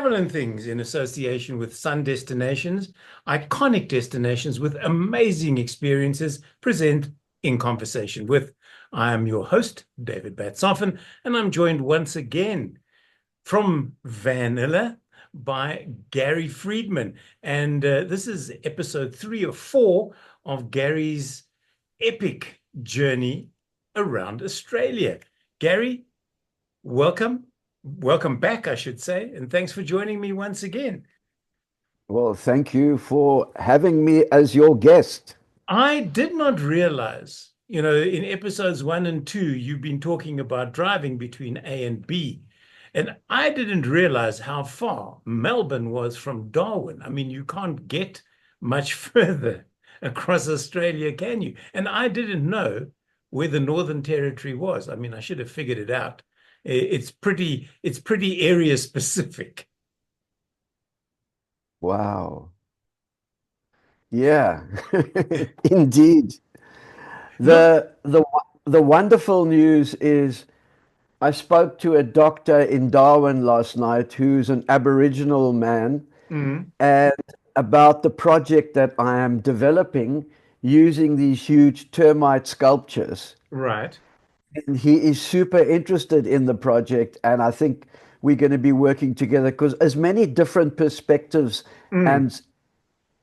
Traveling things in association with sun destinations, iconic destinations with amazing experiences present in conversation with. I am your host, David Batsoffen, and I'm joined once again from Van-Nilla by Gary Friedman. And this is episode 3 or 4 of Gary's epic journey around Australia. Gary, welcome. Welcome back, I should say, and thanks for joining me once again. Well, thank you for having me as your guest. I did not realize, in episodes 1 and 2, you've been talking about driving between A and B. And I didn't realize how far Melbourne was from Darwin. I mean, you can't get much further across Australia, can you? And I didn't know where the Northern Territory was. I mean, I should have figured it out. It's pretty area specific. Wow. Yeah, indeed. Look, The wonderful news is I spoke to a doctor in Darwin last night who's an Aboriginal man mm, and about the project that I am developing using these huge termite sculptures. right. And he is super interested in the project, and I think we're going to be working together because as many different perspectives Mm. and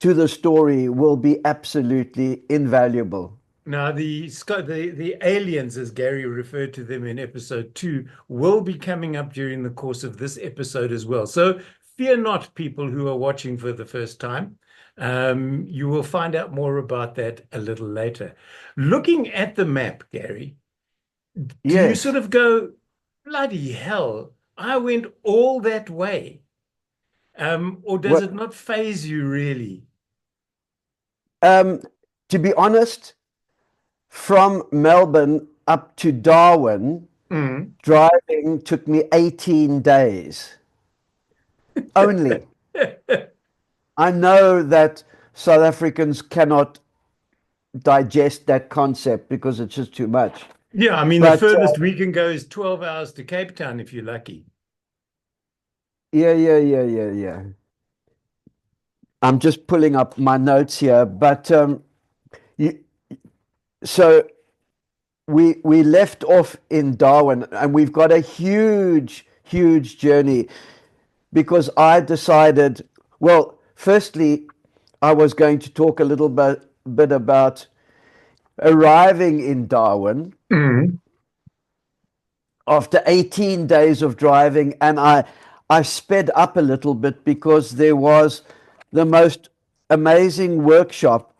to the story will be absolutely invaluable. Now, the aliens, as Gary referred to them in episode 2, will be coming up during the course of this episode as well. So fear not, people who are watching for the first time. You will find out more about that a little later. Looking at the map, Gary, do you sort Yes. of go, bloody hell, I went all that way? Or does Well, it not phase you really? um, to be honest, from Melbourne up to Darwin, Mm. driving took me 18 days only. I know that South Africans cannot digest that concept because it's just too much. Yeah, I mean, the But furthest we can go is 12 hours to Cape Town if you're lucky. yeah. I'm just pulling up my notes here. But you, so we left off in Darwin, and we've got a huge journey because I decided, well, firstly, I was going to talk a little bit about arriving in Darwin Mm. after 18 days of driving, and I sped up a little bit because there was the most amazing workshop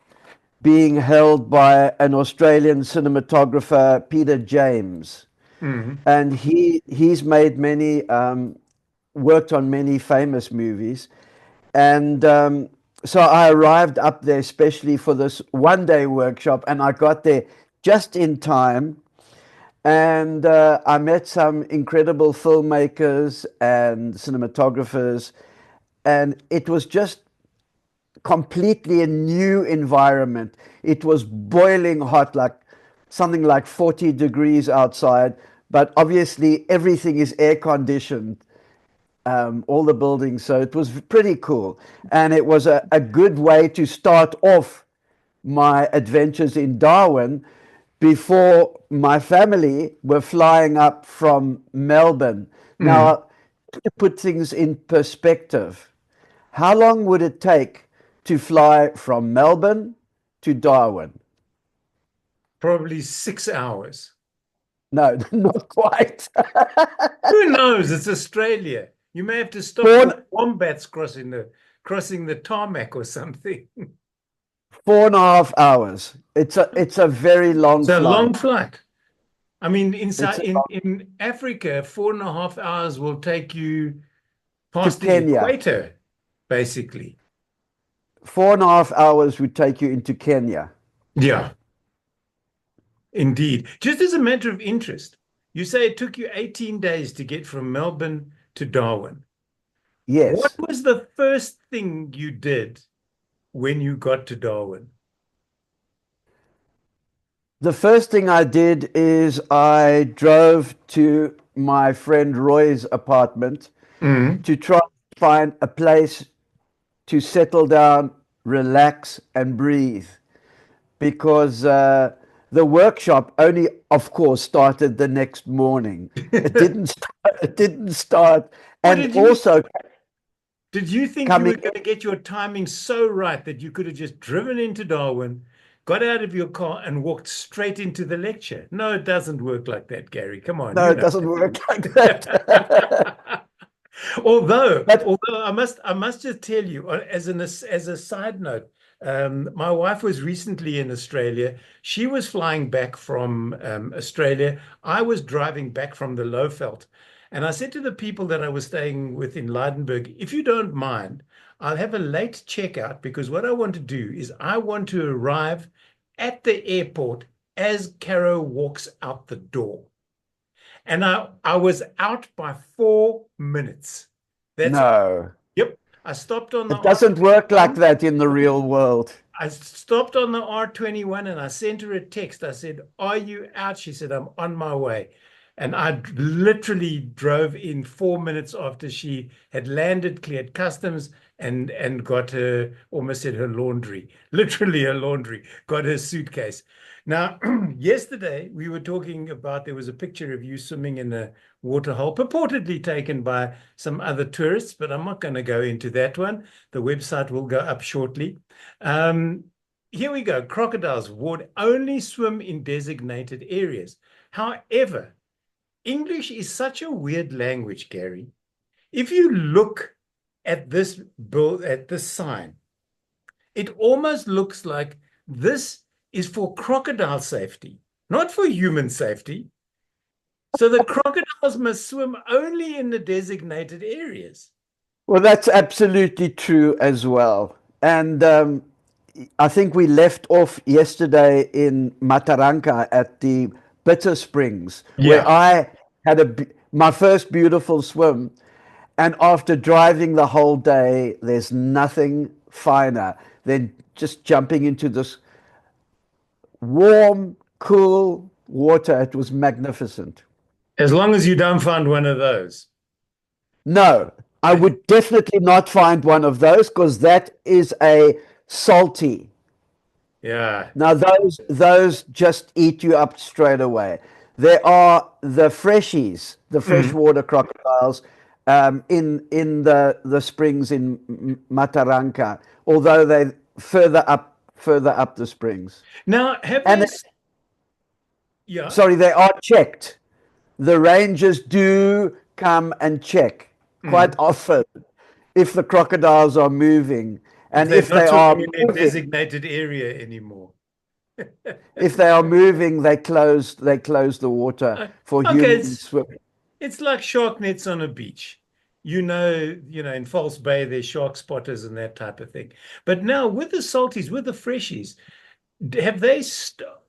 being held by an Australian cinematographer, Peter James. Mm. And he's made many worked on many famous movies. And so I arrived up there especially for this 1 day workshop, and I got there just in time. And I met some incredible filmmakers and cinematographers, and it was just completely a new environment. It was boiling hot, like something like 40 degrees outside, but obviously everything is air conditioned, all the buildings. So it was pretty cool. And it was a good way to start off my adventures in Darwin before my family were flying up from Melbourne. Mm. Now, to put things in perspective, how long would it take to fly from Melbourne to Darwin? Probably 6 hours. No, not quite. Who knows? It's Australia. You may have to stop for four, wombats crossing the tarmac or something. four and a half hours. It's a very long It's a long flight. flight. I mean, It's inside in Africa, 4.5 hours will take you to past the Kenya. equator, basically. 4.5 hours would take you into Kenya. Yeah, indeed. Just as a matter of interest, you say it took you 18 days to get from Melbourne to Darwin. What Yes. was the first thing you did when you got to Darwin? The first thing I did is I drove to my friend Roy's apartment Mm. to try find a place to settle down, relax, and breathe, because the workshop only, of course, started the next morning. It didn't. It didn't start, What and did you also did you think you coming were going to get your timing so right that you could have just driven into Darwin, got out of your car, and walked straight into the lecture? No, it doesn't work like that, Gary. Come on, No, you it know. doesn't work like that. Although, But I must just tell you, as a side note, my wife was recently in Australia. She was flying back from Australia. I was driving back from the Lowveld, and I said to the people that I was staying with in Leidenburg, if you don't mind, I'll have a late checkout because what I want to do is I want to arrive at the airport as Caro walks out the door. And I was out by 4 minutes. That's it. no, Yep. I stopped on the it doesn't work like R21. that in the real world. I stopped on the R21 and I sent her a text. I said, "Are you out?" She said, "I'm on my way." And I literally drove in 4 minutes after she had landed, cleared customs, and got her, almost said her laundry, literally her laundry, got her suitcase. Now, yesterday we were talking about there was a picture of you swimming in a waterhole, purportedly taken by some other tourists, but I'm not going to go into that one. The website will go up shortly. Um, Here we go. Crocodiles would only swim in designated areas. However, English is such a weird language, Gary. If you look at this bill, at this sign, it almost looks like this is for crocodile safety, not for human safety. So the crocodiles must swim only in the designated areas. Well, that's absolutely true as well. And I think we left off yesterday in Mataranka at the Bitter Springs, where Yeah. I had my first beautiful swim. And after driving the whole day, there's nothing finer than just jumping into this warm, cool water. It was magnificent. As long as you don't find one of those. No, I would definitely not find one of those because that is a salty. Yeah. Now those just eat you up straight away. There are the freshies, the Mm. freshwater crocodiles, in the springs in Mataranka, although they further up the springs. Now, have And they, yeah. sorry, they are checked. The rangers do come and check quite Mm. often if the crocodiles are moving, If and they're if not they are swimming in their moving. designated area anymore. If they are moving, they close the water Uh, for Okay, human swimming. it's like shark nets on a beach. In False Bay, there's shark spotters and that type of thing. But now with the salties, with the freshies, have they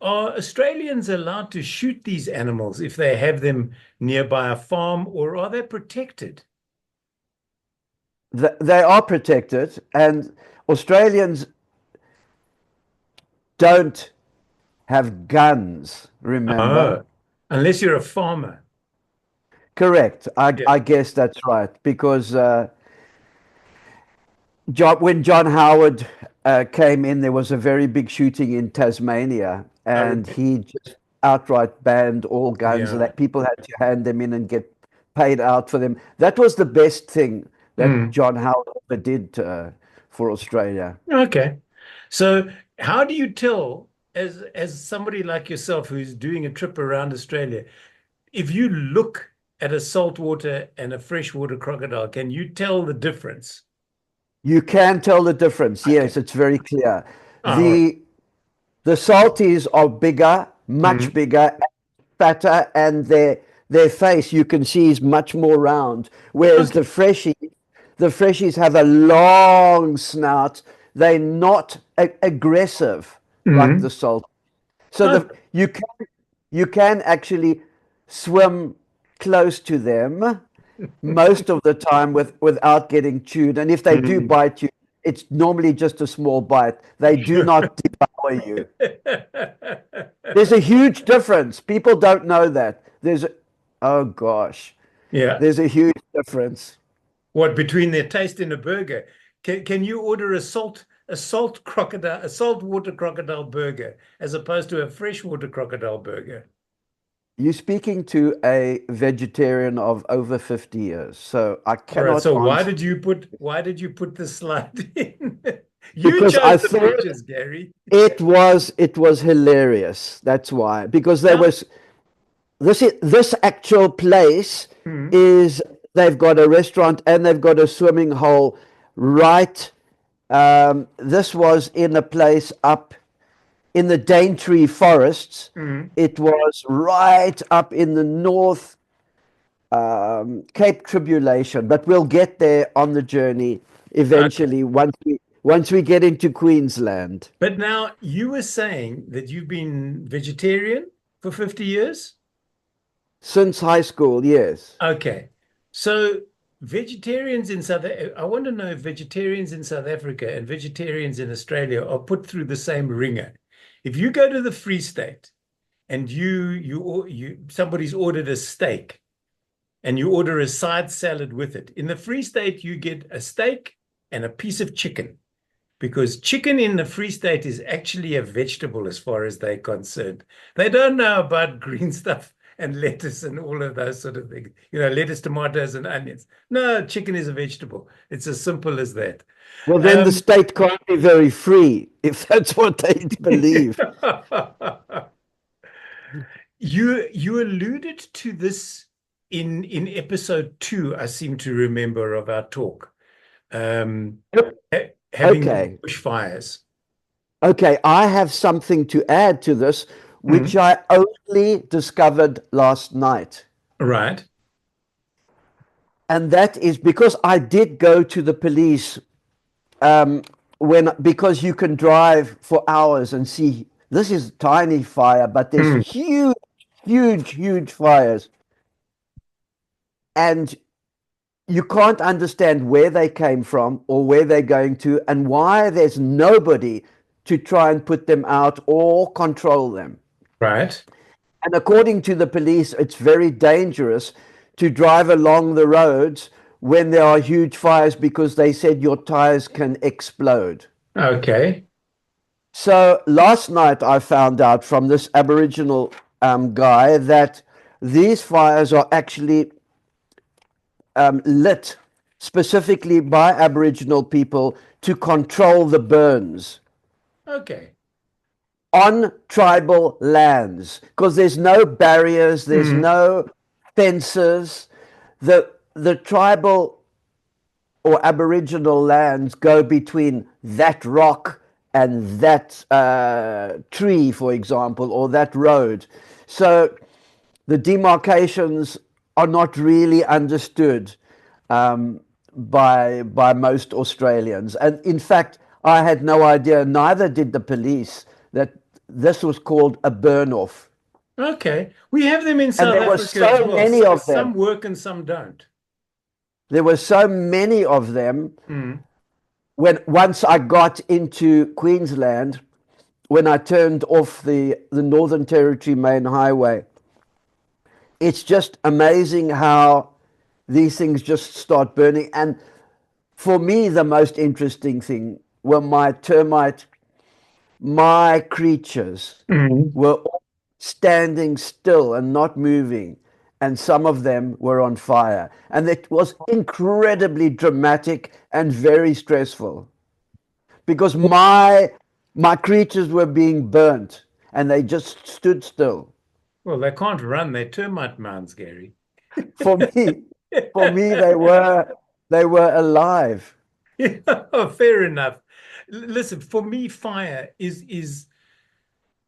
are Australians allowed to shoot these animals if they have them nearby a farm, or are they protected? They are protected, and Australians don't have guns, remember? Oh, unless you're a farmer. Correct. I, Yeah. I guess that's right, because when John Howard came in, there was a very big shooting in Tasmania, I and remember. he just outright banned all guns. Yeah. That people had to hand them in and get paid out for them. That was the best thing that Mm. John Howard ever did for Australia. Okay. So how do you tell, as somebody like yourself who's doing a trip around Australia, if you look at a saltwater and a freshwater crocodile, can you tell the difference? You can tell the difference. Yes, Okay. it's very clear. All right. The the salties are bigger, much Mm. bigger, fatter, and their face you can see is much more round. Whereas Okay. the freshies have a long snout. They're not aggressive like the Mm. salt. So Okay. you can actually swim close to them most of the time without getting chewed. And if they do Mm. bite you, it's normally just a small bite. They do not devour you. There's a huge difference. People don't know that. Oh gosh, Yeah. there's a huge difference. What, between their taste in a burger? Can you order a saltwater crocodile burger as opposed to a freshwater crocodile burger? You're speaking to a vegetarian of over 50 years, so I All right. cannot So answer why did you put the slide in? You because chose I the thought pictures, Gary. it was hilarious. That's why. Because there Now, was this actual place hmm, is they've got a restaurant and they've got a swimming hole right. This was in a place up in the Daintree forests. hmm. It was right up in the north, Cape Tribulation, but we'll get there on the journey Okay. eventually once we get into Queensland. But now you were saying that you've been vegetarian for 50 years? Since high school, yes. Okay. So vegetarians in I want to know if vegetarians in South Africa and vegetarians in Australia are put through the same ringer. If you go to the Free State and somebody's ordered a steak and you order a side salad with it, in the Free State you get a steak and a piece of chicken because chicken in the Free State is actually a vegetable as far as they're concerned. They don't know about green stuff and lettuce and all of those sort of things. Lettuce, tomatoes, and onions. No, chicken is a vegetable. It's as simple as that. Well, then the Um, state can't be very free if that's what they believe. you alluded to this in episode 2, I seem to remember, of our talk. Um, Having the Okay. bushfires. Okay, I have something to add to this, which Mhm. I only discovered last night. Right. And that is because I did go to the police um, because you can drive for hours and see this is tiny fire, but there's Mm. huge, huge, huge fires. And you can't understand where they came from or where they're going to and why there's nobody to try and put them out or control them. Right. And according to the police, it's very dangerous to drive along the roads when there are huge fires because they said your tires can explode. Okay. So last night I found out from this Aboriginal guy that these fires are actually lit specifically by Aboriginal people to control the burns Okay. on tribal lands because there's no barriers, there's Mm. no fences. The tribal or Aboriginal lands go between that rock and that tree, for example, or that road. So the demarcations are not really understood by most Australians. And in fact, I had no idea, neither did the police, that this was called a burn off. Okay. We have them in And South there were Africa as so well. many of Some them. work and some don't. There were so many of them Mm. when once I got into Queensland, when I turned off the Northern Territory main highway, it's just amazing how these things just start burning. And for me, the most interesting thing were my creatures Mm. were all standing still and not moving. And some of them were on fire. And it was incredibly dramatic and very stressful because my creatures were being burnt and they just stood still. Well, they can't run. They're termite mounds, Gary. For me, for me, they were alive. Yeah, fair enough. Listen, for me, fire is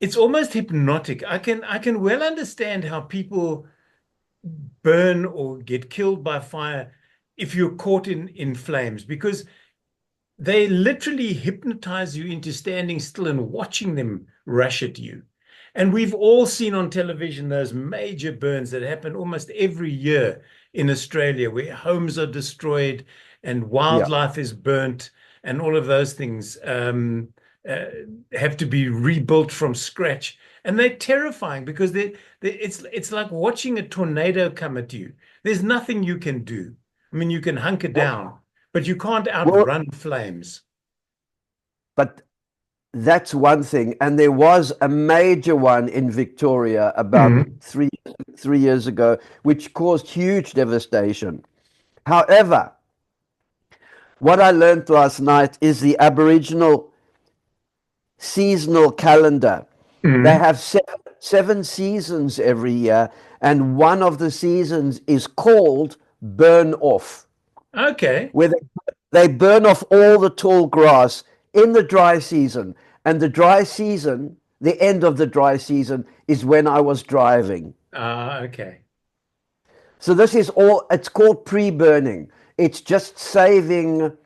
it's almost hypnotic. I can well understand how people burn or get killed by fire if you're caught in flames because they literally hypnotize you into standing still and watching them rush at you. And we've all seen on television those major burns that happen almost every year in Australia, where homes are destroyed and Yeah. wildlife is burnt, and all of those things uh, have to be rebuilt from scratch. And they're terrifying because it's like watching a tornado come at you. There's nothing you can do. I mean, you can hunker down, but you can't Well, outrun flames. but that's one thing. And there was a major one in Victoria about Mhm. 3 years ago, which caused huge devastation. However, what I learned last night is the Aboriginal seasonal calendar. They Mhm. have seven seasons every year, and one of the seasons is called burn off, Okay. where they burn off all the tall grass in the dry season. And the dry season, the end of the dry season, is when I was driving. Okay. So this is all, it's called pre-burning. It's just saving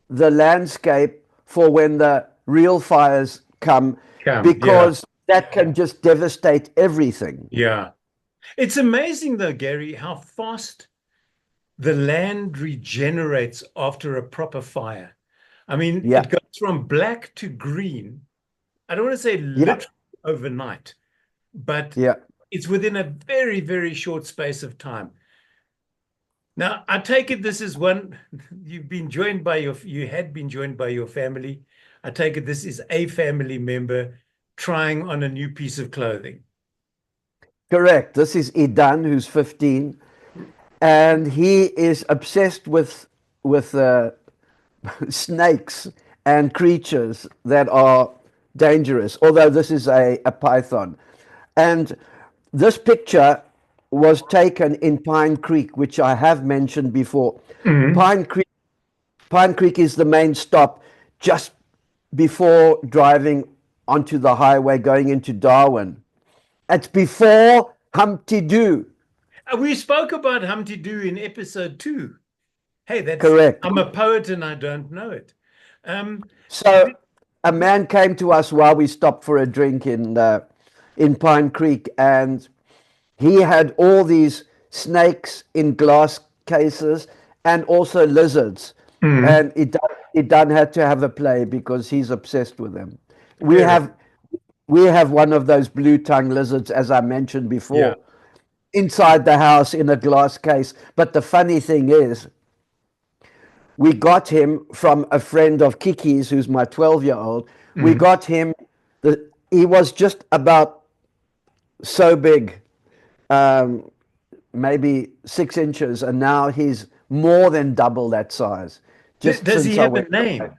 the landscape for when the real fires come, Come. Yeah. because that can just devastate everything. Yeah. It's amazing though, Gary, how fast the land regenerates after a proper fire. I mean, Yeah, it goes from black to green. I don't want to say yeah, literally overnight, but yeah. it's within a very, very short space of time. Now, I take it this is one you had been joined by your family. I take it this is a family member trying on a new piece of clothing. Correct. This is Idan, who's 15, and he is obsessed with snakes and creatures that are dangerous. Although this is a python, and this picture was taken in Pine Creek, which I have mentioned before. Mhm. Pine Creek, Pine Creek is the main stop just before driving onto the highway going into Darwin. It's before Humpty Doo. We spoke about Humpty Doo in episode 2. Hey, Correct. I'm a poet and I don't know it. Um, So th- a man came to us while we stopped for a drink in Pine Creek, and he had all these snakes in glass cases and also lizards. Mhm. And it done had to have a play because he's obsessed with them. We Fair enough. have we have one of those blue tongue lizards, as I mentioned Yeah. before, inside the house in a glass case. But the funny thing is, we got him from a friend of Kiki's, who's my 12-year-old. We Mhm. got him, he was just about so big, um, maybe 6 inches, and now he's more than double that size just Does he since I have a went away. name?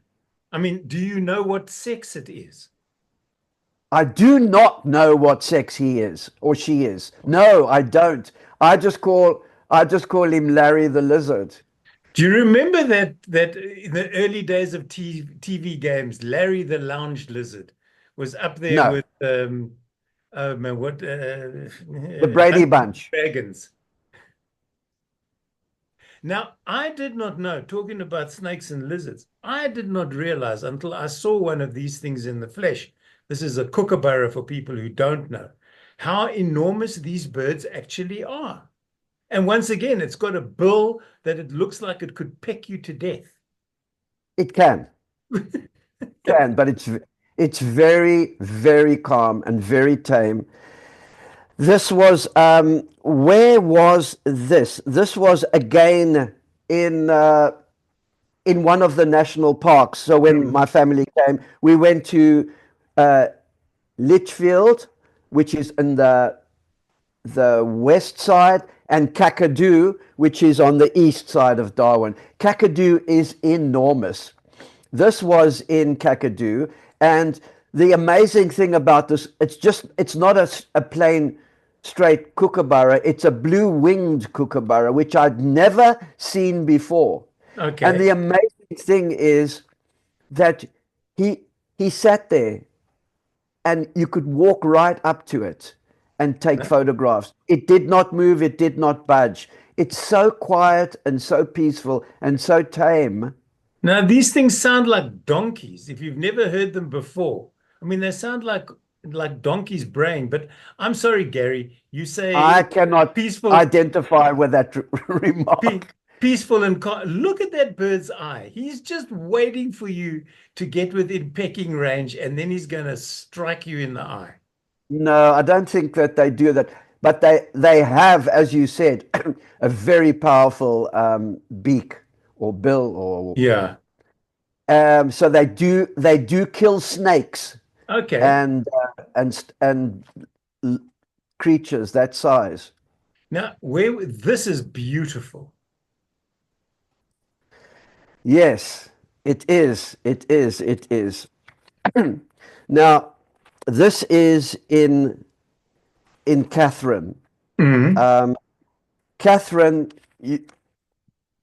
I mean, do you know what sex it is? I do not know what sex he is or she is. No, I don't. I just call him Larry the Lizard. Do you remember that in the early days of TV games, Larry the Lounge Lizard was up there No, with oh man, what the Brady Dungeons and Bunch. Dragons. Now, I did not know, talking about snakes and lizards, I did not realize until I saw one of these things in the flesh. This is a kookaburra for people who don't know, how enormous these birds actually are. And once again, it's got a bill that it looks like it could peck you to death. It can, but it's very, very calm and very tame. This was where was this? This was again in one of the national parks. So when Mm. my family came, we went to uh, Litchfield, which is in the west side, and Kakadu, which is on the east side of Darwin. Kakadu is enormous. This was in Kakadu, and the amazing thing about this, it's not a plain straight kookaburra. It's a blue-winged kookaburra, which I'd never seen before. And the Okay. amazing thing is that he he sat there and you could walk right up to it and take photographs. It did not move, it did not budge. It's so quiet and so peaceful and so tame. Now, these things sound like donkeys if you've never heard them before. I mean, they sound like donkey's brain, but I'm sorry, Gary, you I say cannot peaceful, identify with that pe remark. peaceful and look at that bird's eye. He's just waiting for you to get within pecking range, and then he's going to strike you in the eye. No, I don't think that they do that. but they have, as you said, a very powerful beak or bill, or Yeah. so they do kill snakes Okay. and l- creatures that size. Now, where this is beautiful. Yes, it is. It is. It is. Now, this is in Katherine. Mm. Katherine,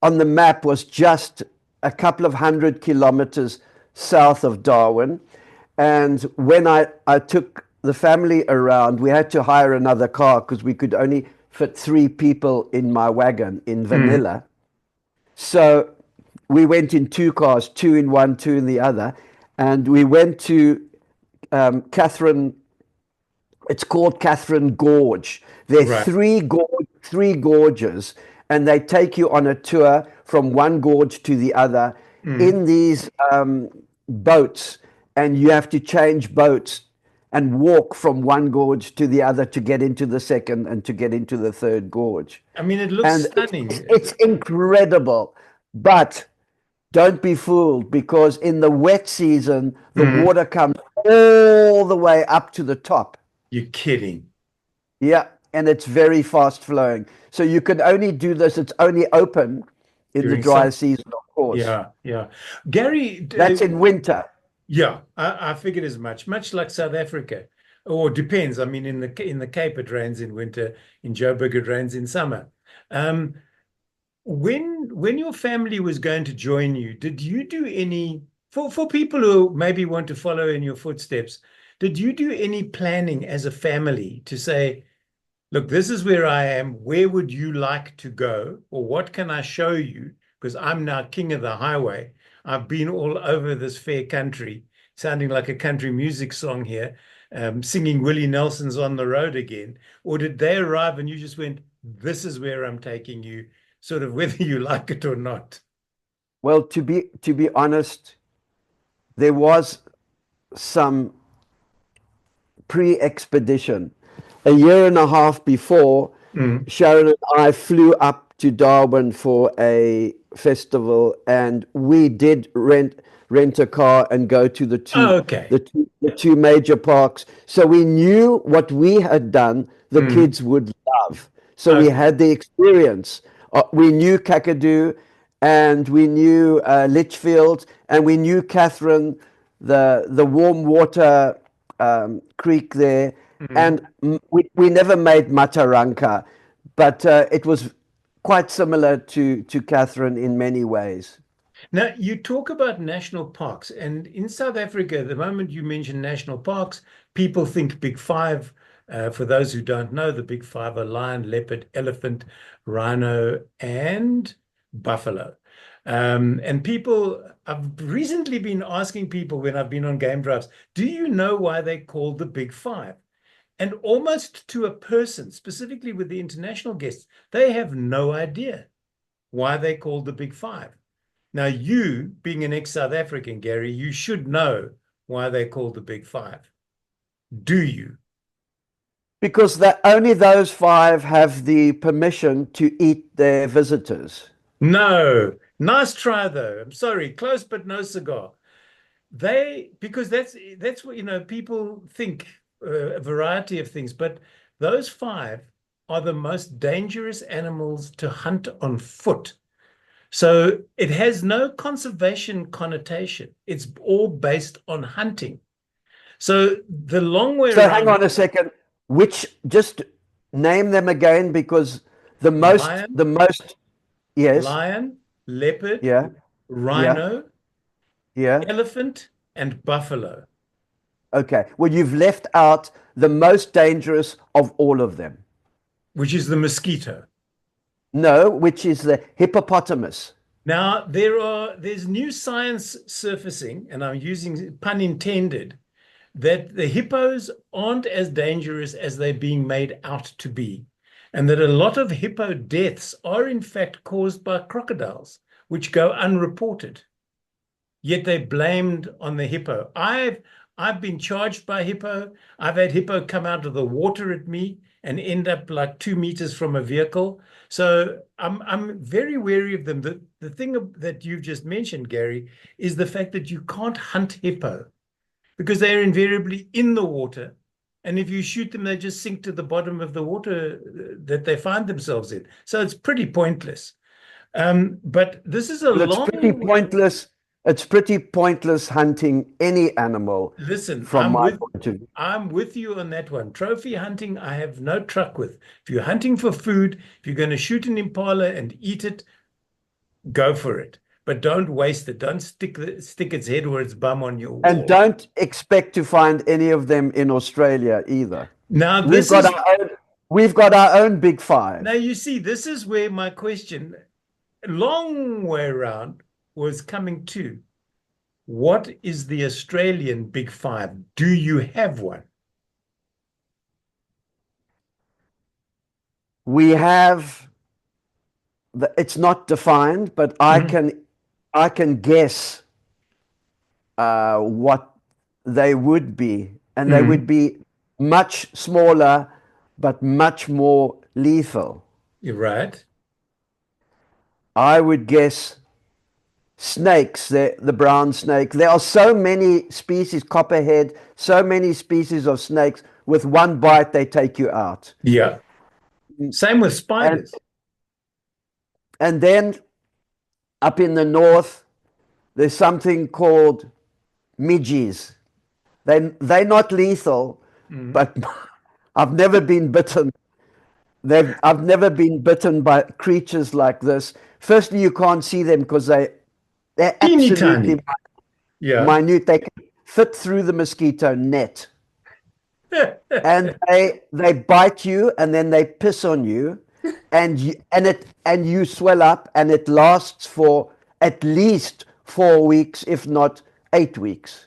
on the map, was just a couple of 100 kilometers south of Darwin. And when I took the family around, we had to hire another car because we could only fit 3 people in my wagon in Mm. Van-Nilla. So we went in 2 cars, two in one, two in the other. And we went to Katherine. It's called Katherine Gorge. There are Right. three gorges, and they take you on a tour from one gorge to the other Mm. in these boats, and you have to change boats and walk from one gorge to the other to get into the second and to get into the third gorge. I mean, it looks And stunning. it's incredible, but don't be fooled, because in the wet season, the Mm. water comes all the way up to the top. You're kidding. Yeah, and it's very fast flowing. So you can only do this, it's only open in the During dry some, season, of course. yeah, yeah. Gary, That's in winter. yeah, I figured as much like South Africa, or depends. I mean, in the Cape it rains in winter, in Joburg it rains in summer. Um, when your family was going to join you, did you do any for people who maybe want to follow in your footsteps? Did you do any planning as a family to say, look, this is where I am. Where would you like to go? Or what can I show you? Because I'm now king of the highway. I've been all over this fair country, sounding like a country music song here, singing Willie Nelson's On the Road Again. Or did they arrive and you just went, this is where I'm taking you, sort of whether you like it or not? Well, to be honest, there was some pre-expedition. A year and a half before, Mm. Sharon and I flew up to Darwin for a festival, and we did rent a car and go to the two Okay. the two major parks. So we knew what we had done, the Mm. kids would love. So we Okay. had the experience. We knew Kakadu, and we knew Litchfield, and we knew Katherine, the warm water creek there, Mm. and we never made Mataranka, but it was quite similar to Katherine in many ways. Now, you talk about national parks, and in South Africa, the moment you mention national parks, people think Big Five. For those who don't know, the Big Five are lion, leopard, elephant, rhino, and buffalo. And people, I've recently been asking people when I've been on game drives, do you know why they called the Big Five? And almost to a person, specifically with the international guests, they have no idea why they called the Big Five. Now, you being an ex-South African, Gary, you should know why they're called the Big Five. Do you? Because that only those five have the permission to eat their visitors. No. Nice try, though. I'm sorry. Close, but no cigar. Because that's what, people think a variety of things, but those five are the most dangerous animals to hunt on foot. So it has no conservation connotation. It's all based on hunting. So the long way So hang around, on a second. Which, just name them again, because lion, the most, yes, lion, leopard, yeah, yeah, rhino, yeah. elephant, and buffalo, Okay. Well, you've left out the most dangerous of all of them. which is the mosquito. No, which is the hippopotamus. Now there's new science surfacing, and I'm using pun intended, that the hippos aren't as dangerous as they're being made out to be, and that a lot of hippo deaths are in fact caused by crocodiles, which go unreported. Yet they blamed on the hippo. I've been charged by hippo. I've had hippo come out of the water at me. and end up like 2 meters from a vehicle. So I'm very wary of them. The thing that you've just mentioned, Gary, is the fact that you can't hunt hippo because they are invariably in the water. And if you shoot them, they just sink to the bottom of the water that they find themselves in. So it's pretty pointless. But this is a Well, it's pretty long. pointless. It's pretty pointless hunting any animal Listen, from my point of view. I'm with you on that one. Trophy hunting, I have no truck with. If you're hunting for food, if you're going to shoot an impala and eat it, go for it. But don't waste it. Don't stick its head or its bum on your And wall. don't expect to find any of them in Australia either. Now We've got our own big five. now you see, this is where my question, long way around, was coming to. What is the Australian big five? Do you have one? We have it's not defined, but I can guess what they would be, and they would be much smaller, but much more lethal. You're right. I would guess snakes, the brown snake. There are so many species, copperhead, so many species of snakes. With one bite, they take you out. Yeah. Same with spiders. And then up in the north, there's something called midges. They're not lethal, but I've never been bitten. I've never been bitten by creatures like this. Firstly, you can't see them because they're Teeny absolutely tiny. Yeah. minute. They can fit through the mosquito net. And they bite you, and then they piss on you, and you swell up, and it lasts for at least 4 weeks, if not 8 weeks.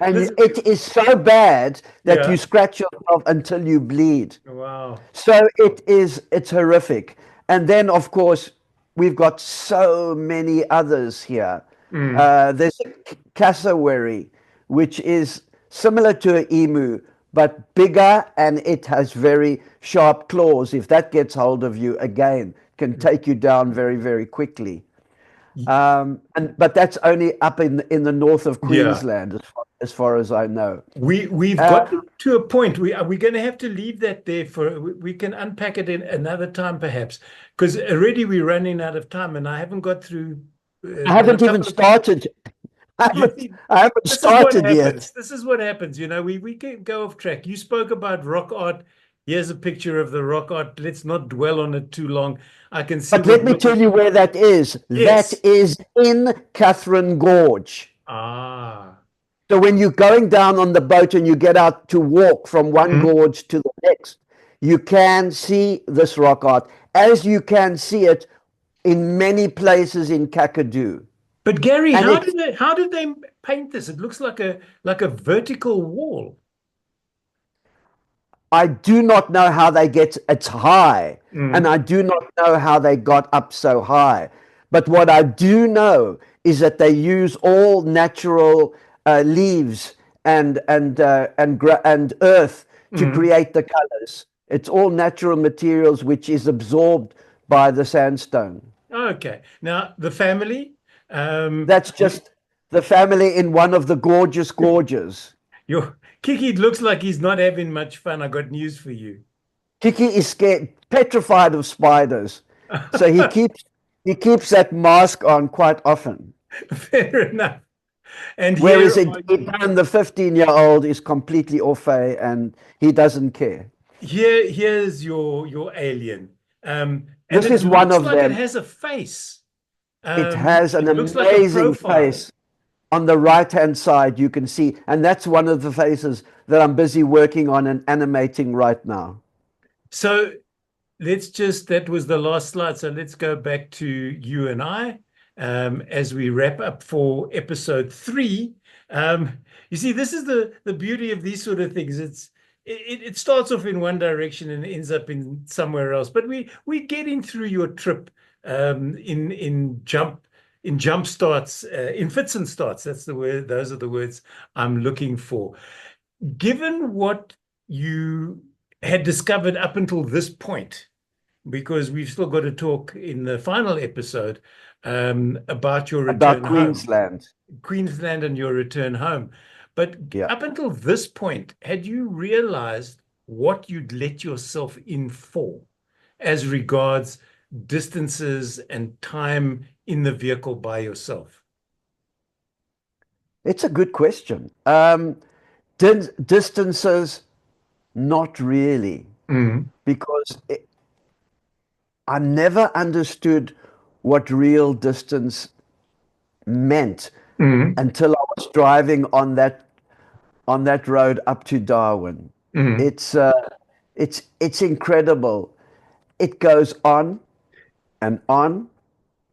And it is so bad that you scratch yourself until you bleed. Wow. So it's horrific. And then, of course, we've got so many others here. There's a cassowary, which is similar to an emu, but bigger, and it has very sharp claws. If that gets hold of you, again, can take you down very, very quickly. But that's only up in the north of Queensland, as far as I know. We've got to a point. We're going to have to leave that there we can unpack it in another time, perhaps, because already we're running out of time, and I haven't got through. I haven't even started. I haven't started yet. This is what happens. You know, we can go off track. You spoke about rock art. Here's a picture of the rock art. Let's not dwell on it too long. I can see. But let me tell you where that is. Yes. That is in Katherine Gorge. Ah. So when you're going down on the boat and you get out to walk from one gorge to the next, you can see this rock art, as you can see it in many places in Kakadu. But Gary, how did they paint this? It looks like a vertical wall. I do not know how they get it's high, and I do not know how they got up so high. But what I do know is that they use all natural leaves and earth to create the colors. It's all natural materials, which is absorbed by the sandstone. Okay. Now the family. That's just the family in one of the gorgeous gorges. Kiki looks like he's not having much fun. I got news for you. Kiki is scared, petrified of spiders. So he keeps that mask on quite often. Fair enough. And whereas Dan, the 15-year-old, is completely au fait and he doesn't care. Here's your alien. This is one of them. It has a face. It has an amazing face. On the right-hand side, you can see, and that's one of the faces that I'm busy working on and animating right now. So that was the last slide. So let's go back to you and I as we wrap up for episode 3. You see, this is the beauty of these sort of things. It starts off in one direction and ends up in somewhere else. But we're getting through your trip in jump starts, in fits and starts. That's the word. Those are the words I'm looking for. Given what you had discovered up until this point, because we've still got to talk in the final episode about your About return home, Queensland. Queensland and your return home. But Yeah. up until this point, had you realized what you'd let yourself in for as regards distances and time in the vehicle by yourself? It's a good question. Distances, not really, Mm, because I never understood what real distance meant mm, until I was driving on that road up to Darwin. mm. It's it's incredible. It goes on and on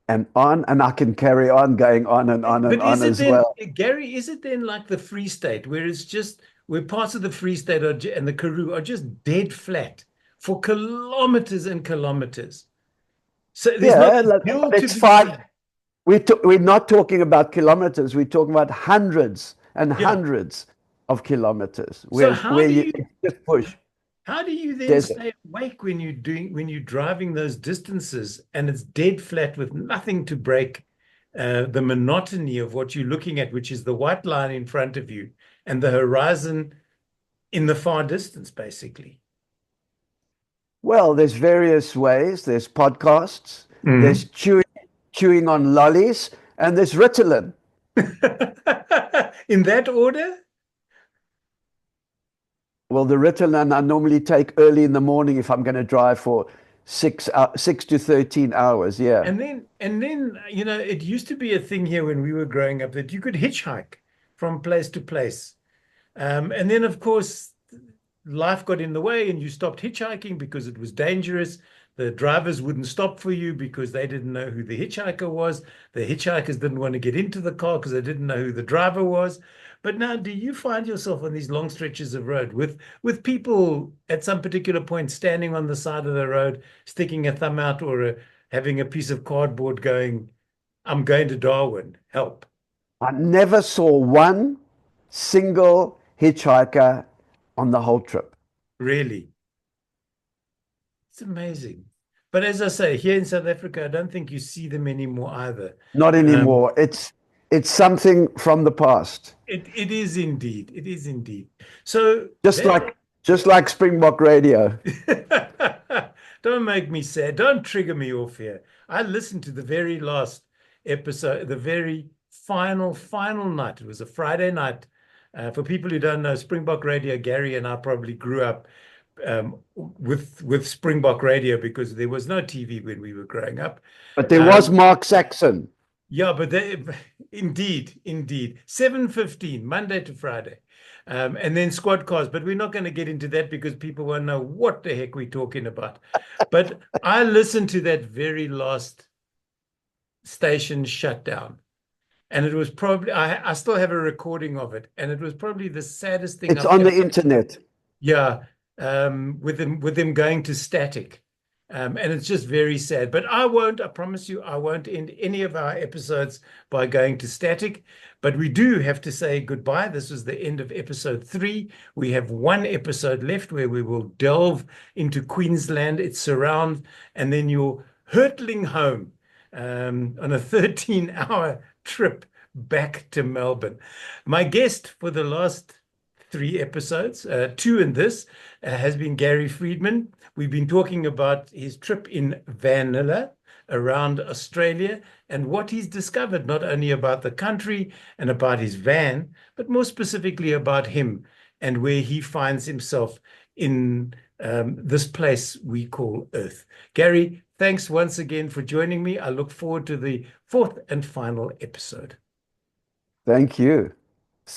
and on, and I can carry on going on and on and But is on it as then, well. Gary, is it then like the Free State, where it's just where parts of the Free State and the Karoo are just dead flat for kilometers and kilometers? So there's not Yeah, a but hill to it's be fine. seen. We're not talking about kilometers. We're talking about hundreds and Yeah. hundreds of kilometers So where you it's just push how do you then desert. stay awake when you're driving those distances and it's dead flat with nothing to break the monotony of what you're looking at, which is the white line in front of you and the horizon in the far distance, basically? Well, there's various ways. There's podcasts, there's Mhm. chewing on lollies, and there's Ritalin. In that order? Well, the Ritalin I normally take early in the morning if I'm going to drive for 6 to 13 hours. Yeah. And then, it used to be a thing here when we were growing up that you could hitchhike from place to place. And then, of course, life got in the way and you stopped hitchhiking because it was dangerous. The drivers wouldn't stop for you because they didn't know who the hitchhiker was. The hitchhikers didn't want to get into the car because they didn't know who the driver was. But now, do you find yourself on these long stretches of road with people at some particular point standing on the side of the road, sticking a thumb out or having a piece of cardboard going, "I'm going to Darwin, help"? I never saw one single hitchhiker on the whole trip. Really? It's amazing. But as I say, here in South Africa, I don't think you see them anymore either. Not Um, anymore. It's something from the past. it is indeed. It is indeed. So Just that like just like Springbok Radio. don't make me sad. Don't trigger me off here. I listened to the very last episode, the very final night. It was a Friday night. For people who don't know, Springbok Radio, Gary and I probably grew up with Springbok Radio because there was no TV when we were growing up. But there was Um, Mark Saxon. yeah, but indeed, 7:15, Monday to Friday. And then squad cars, but we're not going to get into that because people won't know what the heck we're talking about. But I listened to that very last station shutdown, and it was probably I still have a recording of it, and it was probably the saddest thing It's I've on ever. the internet. Yeah, with them going to static. And it's just very sad. But I promise you, I won't end any of our episodes by going to static. But we do have to say goodbye. This was the end of episode 3. We have one episode left where we will delve into Queensland, its surround, and then you're hurtling home on a 13-hour trip back to Melbourne. My guest for the last 3 episodes, 2 in this, has been Gary Friedman. We've been talking about his trip in Van-Nilla around Australia and what he's discovered, not only about the country and about his van, but more specifically about him and where he finds himself in this place we call Earth. Gary, thanks once again for joining me. I look forward to the 4th and final episode. Thank you.